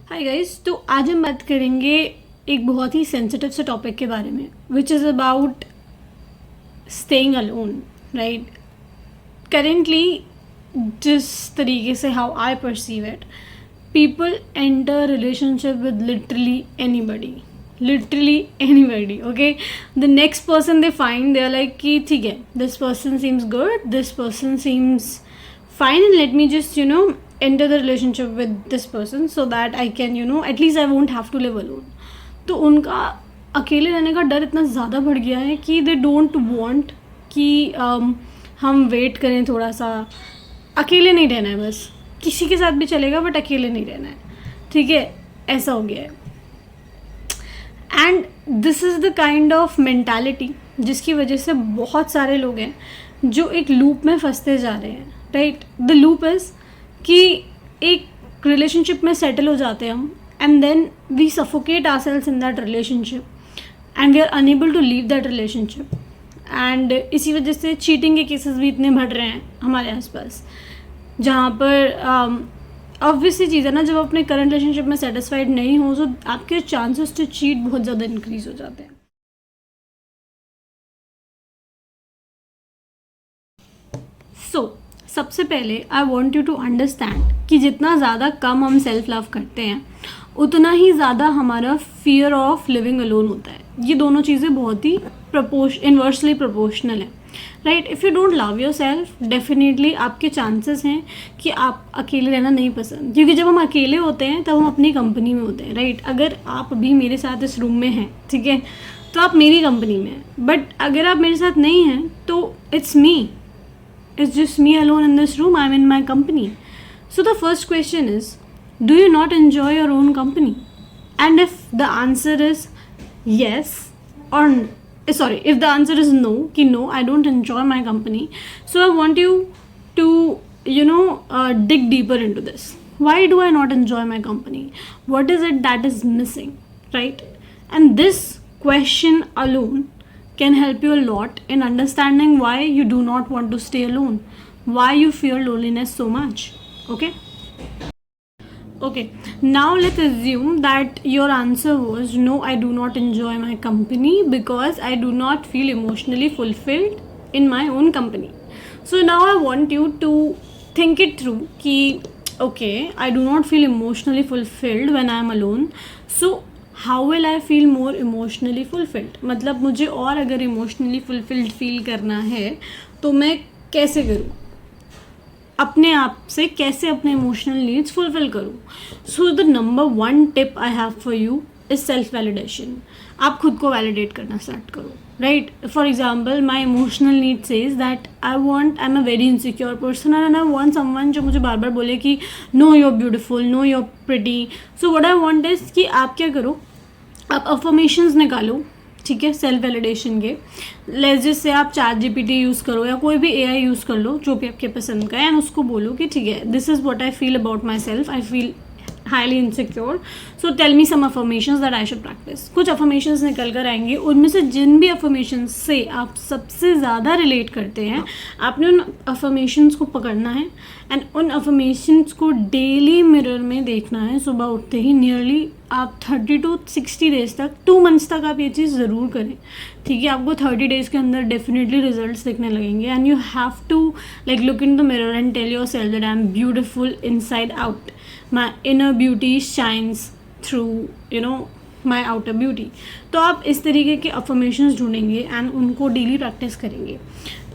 Hi guys, तो आज हम बात करेंगे एक बहुत ही सेंसिटिव से टॉपिक के बारे में which is about staying alone, right. Currently जिस तरीके से how I perceive it, people enter relationship with literally anybody, okay. The next person they find, they are like कि ठीक है, this person seems good, this person seems fine, and let me just enter the relationship with this person so that I can at least I won't have to live alone. तो उनका अकेले रहने का डर इतना ज़्यादा बढ़ गया है कि they don't want कि हम वेट करें थोड़ा सा। अकेले नहीं रहना है, बस किसी के साथ भी चलेगा बट अकेले नहीं रहना है, ठीक है। ऐसा हो गया है। And this is the kind of mentality जिसकी वजह से बहुत सारे लोग हैं जो एक लूप में फंसते जा रहे हैं, राइट। द लूप इज़ कि एक रिलेशनशिप में सेटल हो जाते हैं हम, and then we suffocate ourselves in that relationship and we are unable to leave that relationship. And इसी वजह से चीटिंग के केसेस भी इतने बढ़ रहे हैं हमारे आसपास, जहाँ पर ऑब्वियस सी चीज़ है ना, जब अपने करंट रिलेशनशिप में सेटिस्फाइड नहीं हो तो आपके चांसेस टू चीट बहुत ज़्यादा इंक्रीज हो जाते हैं। सबसे पहले I want you to understand कि जितना ज़्यादा कम हम सेल्फ लव करते हैं उतना ही ज़्यादा हमारा फियर ऑफ लिविंग अलोन होता है। ये दोनों चीज़ें बहुत ही इन्वर्सली प्रोपोर्शनल है, right. If you don't love your self, definitely आपके चांसेस हैं कि आप अकेले रहना नहीं पसंद, क्योंकि जब हम अकेले होते हैं तब हम अपनी कंपनी में होते हैं, राइट। अगर आप अभी मेरे साथ इस रूम में हैं, ठीक है, तो आप मेरी कंपनी में हैं। बट अगर आप मेरे साथ नहीं हैं तो it's me, it's just me alone in this room, I'm in my company. So the first question is, do you not enjoy your own company? And if the answer is yes, or if the answer is no, कि no, I don't enjoy my company, so I want you to dig deeper into this. Why do I not enjoy my company? What is it that is missing, right? And this question alone can help you a lot in understanding why you do not want to stay alone, why you fear loneliness so much, okay? Now let's assume that your answer was no, I do not enjoy my company because I do not feel emotionally fulfilled in my own company. So now I want you to think it through कि okay, I do not feel emotionally fulfilled when I am alone, so how will I feel more emotionally fulfilled. मतलब मुझे और अगर emotionally fulfilled feel करना है तो मैं कैसे करूँ, अपने आप से कैसे अपने इमोशनल नीड्स फुलफिल करूँ। So the number 1 tip I have for you is self validation. आप खुद को वैलिडेट करना स्टार्ट करो, right. For example, my emotional need says that I am a very insecure person and I want someone जो मुझे बार बार बोले कि no you are beautiful, no you are pretty. So what I want is कि आप क्या करो, आप अफर्मेशंस निकालो, ठीक है, सेल्फ वैलिडेशन के। लेट्स जस्ट से आप ChatGPT यूज़ करो या कोई भी AI यूज़ कर लो जो भी आपके पसंद का है, एंड उसको बोलो कि ठीक है, this is what I feel about myself, I feel highly insecure, so tell me some affirmations that I should practise. कुछ अफर्मेशंस निकल कर आएंगे, उनमें से जिन भी अफर्मेशंस से आप सबसे ज़्यादा रिलेट करते हैं, आपने उन अफर्मेशंस को पकड़ना है एंड उन अफर्मेशंस को डेली मिरर में देखना है सुबह उठते ही। नियरली आप 30 to 60 डेज तक, 2 मंथ्स तक आप ये चीज़ ज़रूर करें, ठीक है। आपको 30 डेज़ के अंदर डेफिनेटली रिजल्ट्स दिखने लगेंगे and you have to like look in the mirror and tell yourself that I am beautiful inside out, my inner beauty shines through my outer beauty. तो आप इस तरीके के अफर्मेशंस ढूंढेंगे एंड उनको daily practice करेंगे।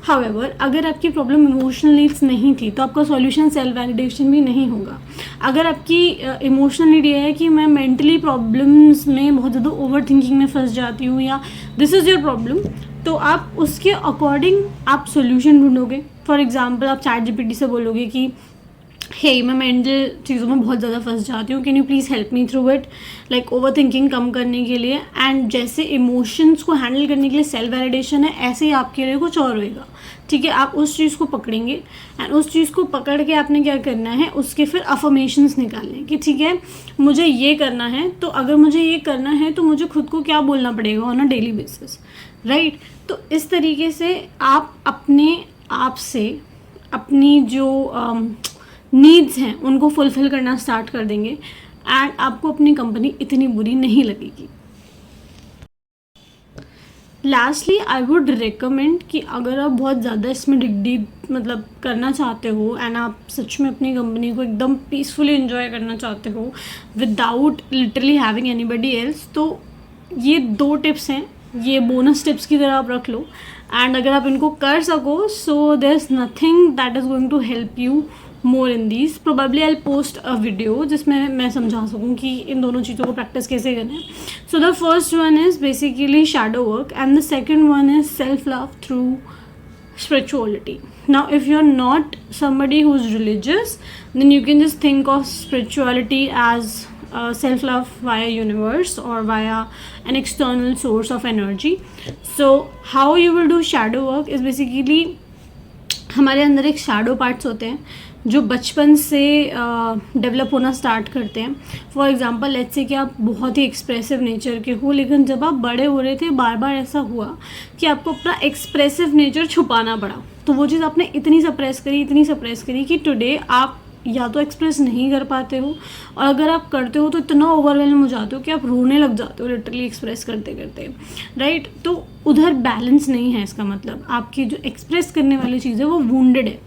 However, अगर आपकी प्रॉब्लम इमोशनल नीड्स नहीं थी तो आपका सॉल्यूशन सेल्फ वैलिडेशन भी नहीं होगा। अगर आपकी इमोशनल नीड ये है कि मैं मेंटली प्रॉब्लम्स में बहुत ज़्यादा ओवर थिंकिंग में फंस जाती हूँ या दिस इज़ योर प्रॉब्लम, तो आप उसके अकॉर्डिंग आप सोल्यूशन ढूंढोगे। फॉर एग्जाम्पल, आप ChatGPT से बोलोगे कि हे मैं मेंटल चीज़ों में बहुत ज़्यादा फंस जाती हूँ, can you please help me through it, like over thinking कम करने के लिए। एंड जैसे इमोशंस को हैंडल करने के लिए सेल्फ वैलिडेशन है, ऐसे ही आपके लिए कुछ और होएगा, ठीक है। आप उस चीज़ को पकड़ेंगे एंड उस चीज़ को पकड़ के आपने क्या करना है, उसके फिर अफर्मेशंस निकालने कि ठीक है, मुझे ये करना है, तो अगर मुझे ये करना है तो मुझे खुद को क्या बोलना पड़ेगा on a daily basis, right. तो इस तरीके से आप अपने आप से अपनी जो नीड्स हैं उनको फुलफ़िल करना स्टार्ट कर देंगे एंड आपको अपनी कंपनी इतनी बुरी नहीं लगेगी. लास्टली आई वुड रिकमेंड कि अगर आप बहुत ज़्यादा इसमें डिग डीप मतलब करना चाहते हो एंड आप सच में अपनी कंपनी को एकदम पीसफुली एंजॉय करना चाहते हो without literally having anybody else, तो ये 2 टिप्स हैं, ये बोनस टिप्स की तरह आप रख लो. एंड अगर आप इनको कर सको, so there is nothing that is going to help you more in these. Probably I post a video जिसमें मैं समझा सकूँ कि इन दोनों चीज़ों को प्रैक्टिस कैसे करना है. So the first one is basically shadow work and the second one is self love through spirituality. Now if you're not somebody who's religious, then you can just think of spirituality as self-love via universe or via an external source of energy. So how you will do shadow work is basically हमारे अंदर एक shadow parts होते हैं जो बचपन से develop होना start करते हैं. फॉर एग्जांपल लेट्स से कि आप बहुत ही एक्सप्रेसिव नेचर के हो, लेकिन जब आप बड़े हो रहे थे बार बार ऐसा हुआ कि आपको अपना एक्सप्रेसिव नेचर छुपाना पड़ा. तो वो चीज़ आपने इतनी सप्रेस करी कि टुडे आप या तो एक्सप्रेस नहीं कर पाते हो, और अगर आप करते हो तो इतना ओवरवेलम हो जाते हो कि आप रोने लग जाते हो लिटरली एक्सप्रेस करते करते, राइट. तो उधर बैलेंस नहीं है. इसका मतलब आपकी जो एक्सप्रेस करने वाली चीज़ है वो वुंडेड है.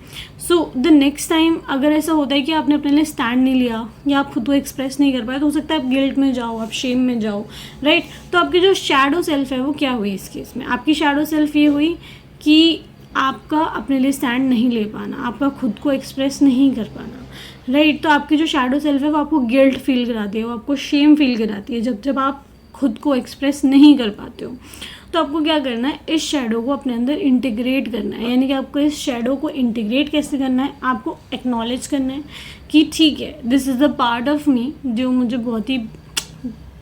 सो द नेक्स्ट टाइम अगर ऐसा होता है कि आपने अपने लिए स्टैंड नहीं लिया या आप खुद को एक्सप्रेस नहीं कर पाए, तो हो सकता है आप गिल्ट में जाओ, आप शेम में जाओ, राइट. तो आपकी जो शैडो सेल्फ है वो क्या हुई इस केस में? आपकी शैडो सेल्फ ये हुई कि आपका अपने लिए स्टैंड नहीं ले पाना, आपका खुद को एक्सप्रेस नहीं कर पाना, राइट. तो आपकी जो शैडो सेल्फ है वो आपको गिल्ट फील कराती है, वो आपको शेम फील कराती है जब आप खुद को एक्सप्रेस नहीं कर पाते हो. तो आपको क्या करना है, इस शैडो को अपने अंदर इंटीग्रेट करना है. यानी कि आपको इस शैडो को इंटीग्रेट कैसे करना है, आपको एक्नॉलेज करना है कि ठीक है, this is the part of me जो मुझे बहुत ही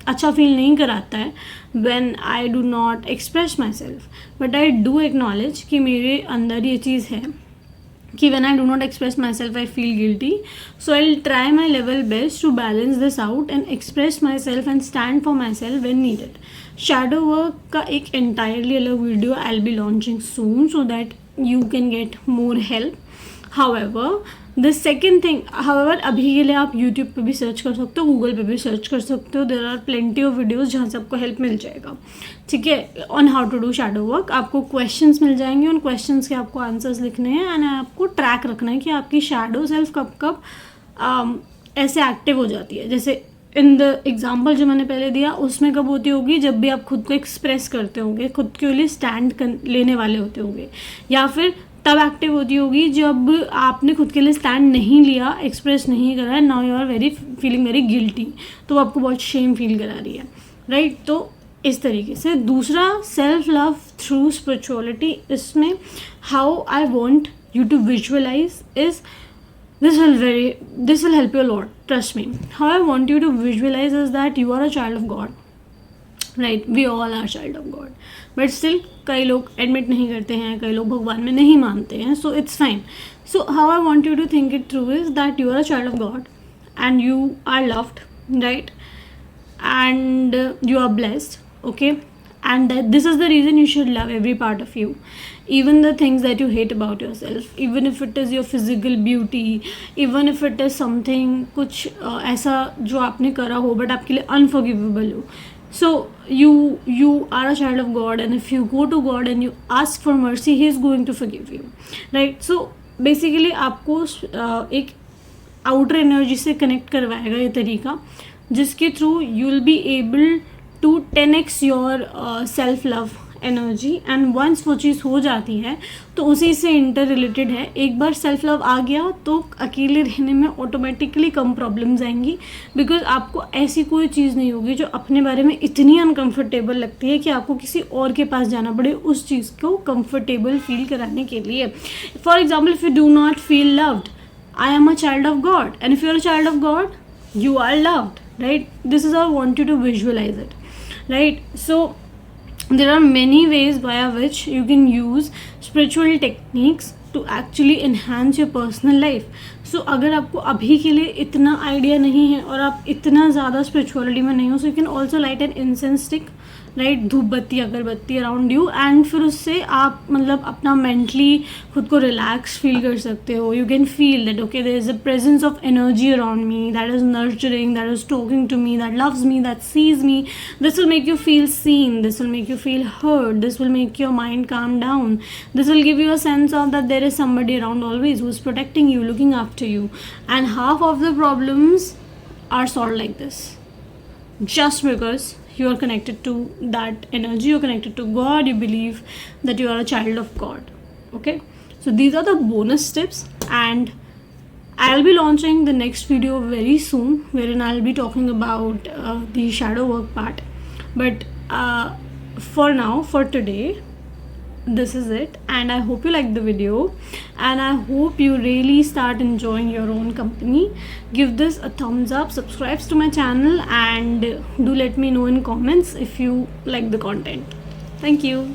अच्छा फील नहीं कराता है when I do not express my self, but I do acknowledge कि मेरे अंदर ये चीज़ है कि when I do not express myself I feel guilty, so I'll try my level best to balance this out and express myself and stand for myself when needed. Shadow work का एक entirely अलग video I'll be launching soon so that you can get more help. However, the second thing, however, अभी के लिए आप YouTube पे भी search कर सकते हो, Google पे भी सर्च कर सकते हो. There are plenty of videos जहाँ से आपको हेल्प मिल जाएगा, ठीक है, on how to do shadow work. आपको क्वेश्चंस मिल जाएंगे, उन क्वेश्चंस के आपको आंसर्स लिखने हैं एंड आपको ट्रैक रखना है कि आपकी शैडो सेल्फ कब कब ऐसे एक्टिव हो जाती है. जैसे इन द एग्जाम्पल जो मैंने पहले दिया उसमें कब होती होगी, जब भी आप खुद को एक्सप्रेस करते होंगे, खुद के लिए स्टैंड लेने वाले होते होंगे, या फिर तब एक्टिव होती होगी जब आपने खुद के लिए स्टैंड नहीं लिया, एक्सप्रेस नहीं करा, now you are feeling very guilty, तो आपको बहुत शेम फील करा रही है, राइट. तो इस तरीके से. दूसरा, सेल्फ लव थ्रू स्पिरिचुअलिटी. इसमें how I want you to visualise is this will help you a lot, trust me. How I want you to visualize is that you are a child of God, right? We all are child of God, but still कई लोग admit नहीं करते हैं, कई लोग भगवान में नहीं मानते हैं, so it's fine. So how I want you to think it through is that you are a child of God and you are loved, right? And you are blessed, okay? And this is the reason you should love every part of you, even the things that you hate about yourself, even if it is your physical beauty, even if it is something कुछ ऐसा जो आपने करा हो but आपके लिए unforgivable हो. So you are a child of God, and if you go to God and you ask for mercy, He is going to forgive you, right? So basically आपको एक outer energy से connect करवाएगा ये तरीका, जिसके through you will be able to 10x your self love energy. And once वो चीज़ हो जाती है तो उसी से इंटर रिलेटेड है. एक बार सेल्फ लव आ गया तो अकेले रहने में ऑटोमेटिकली कम प्रॉब्लम्स आएंगी, बिकॉज आपको ऐसी कोई चीज़ नहीं होगी जो अपने बारे में इतनी अनकंफर्टेबल लगती है कि आपको किसी और के पास जाना पड़े उस चीज़ को कंफर्टेबल फील कराने के लिए. For example, if you do not feel loved, I am a child of God, and if you are a child of God, you are loved, right? This is how I want you to visualize it, right? So there are many ways via which you can use spiritual techniques to actually enhance your personal life. सो अगर आपको अभी के लिए इतना idea नहीं है और आप इतना ज़्यादा स्पिरिचुअलिटी में नहीं हो, so you can also light an incense stick, right, धूप बत्ती अगरबत्ती अराउंड यू, एंड फिर उससे आप मतलब अपना मेंटली खुद को रिलैक्स फील कर सकते हो. You can feel that okay there is a presence of energy around me that is nurturing, that is talking to me, that loves me, that sees me. This will make you feel seen, this will make you feel heard, this will make your mind calm down, this will give you a sense of that there is somebody around always who's protecting you, looking after you. And half of the problems are solved like this, just because you are connected to that energy, you're connected to God, you believe that you are a child of God. Okay, so these are the bonus tips, and I'll be launching the next video very soon wherein I'll be talking about the shadow work part. But for now, for today, this is it, and I hope you liked the video, and I hope you really start enjoying your own company. Give this a thumbs up, subscribe to my channel, and do let me know in comments if you like the content. Thank you.